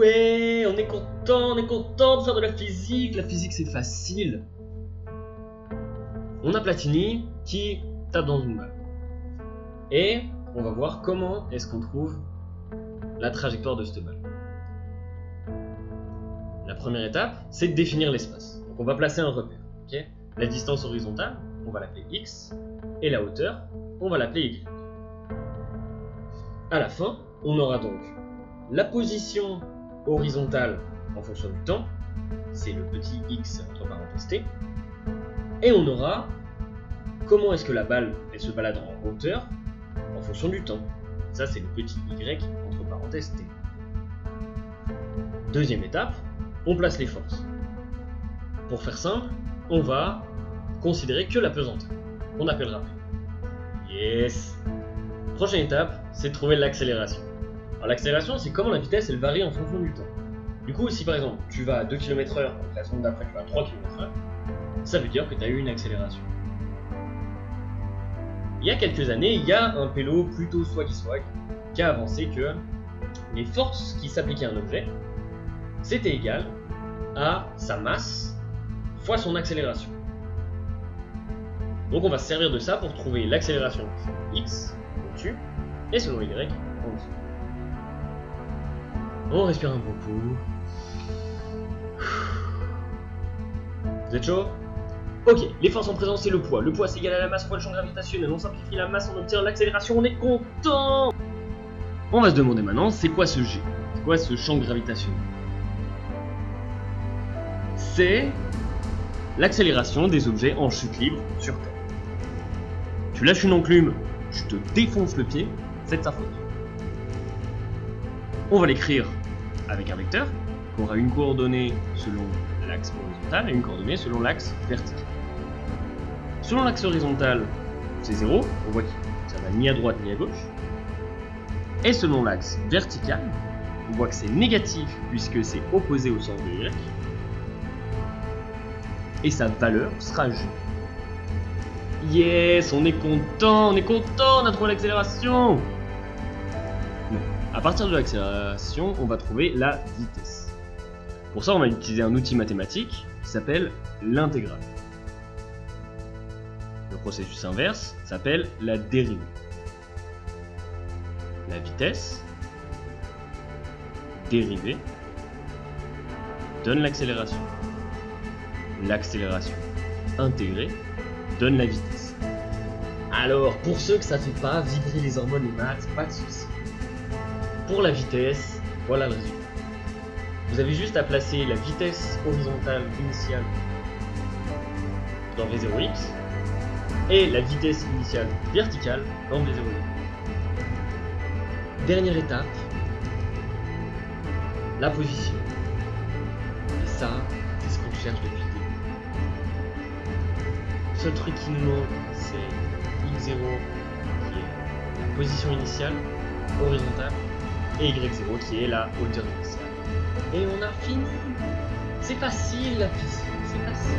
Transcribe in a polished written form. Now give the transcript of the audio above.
Ouais, on est content de faire de la physique. La physique, c'est facile. On a Platini qui tape dans une balle. Et on va voir comment est-ce qu'on trouve la trajectoire de cette balle. La première étape, c'est de définir l'espace. Donc on va placer un repère. Okay, la distance horizontale, on va l'appeler x, et la hauteur, on va l'appeler y. À la fin, on aura donc la position horizontale en fonction du temps, c'est le petit x entre parenthèses t, et on aura comment est-ce que la balle elle se balade en hauteur en fonction du temps. Ça, c'est le petit y entre parenthèses t. Deuxième étape, on place les forces. Pour faire simple, on va considérer que la pesanteur. On appellera P. Yes. Prochaine étape, c'est de trouver l'accélération. Alors l'accélération, c'est comment la vitesse elle varie en fonction du temps. Du coup, si par exemple tu vas à 2 km/h, donc la seconde d'après tu vas à 3 km/h, ça veut dire que tu as eu une accélération. Il y a quelques années, il y a un pélo plutôt swaggy qui a avancé que les forces qui s'appliquaient à un objet, c'était égal à sa masse fois son accélération. Donc on va se servir de ça pour trouver l'accélération x au-dessus et selon y en dessous. On respire un bon coup. Vous êtes chaud? Ok, les forces en présence c'est le poids. Le poids c'est égal à la masse fois le champ gravitationnel. On simplifie la masse, on obtient l'accélération, on est content. On va se demander maintenant, c'est quoi ce G? C'est quoi ce champ gravitationnel? C'est l'accélération des objets en chute libre sur Terre. Tu lâches une enclume, tu te défonces le pied, c'est de sa faute. On va l'écrire avec un vecteur, qui aura une coordonnée selon l'axe horizontal et une coordonnée selon l'axe vertical. Selon l'axe horizontal, c'est 0, on voit que ça va ni à droite ni à gauche. Et selon l'axe vertical, on voit que c'est négatif puisque c'est opposé au sens de y. Et sa valeur sera G. Yes, on est content, on a trouvé l'accélération. Bon, à partir de l'accélération, on va trouver la vitesse. Pour ça, on va utiliser un outil mathématique qui s'appelle l'intégrale. Le processus inverse s'appelle la dérivée. La vitesse dérivée donne l'accélération. L'accélération intégrée donne la vitesse. Alors, pour ceux que ça fait pas vibrer les hormones et maths, pas de soucis. Pour la vitesse, voilà le résultat. Vous avez juste à placer la vitesse horizontale initiale dans V0x et la vitesse initiale verticale dans V0y. Dernière étape, la position. Et ça, c'est ce qu'on cherche depuis le début. Ce truc qui nous manque, c'est x0 qui est la position initiale horizontale et y0 qui est la hauteur initiale. Et on a fini. C'est facile la physique, c'est facile.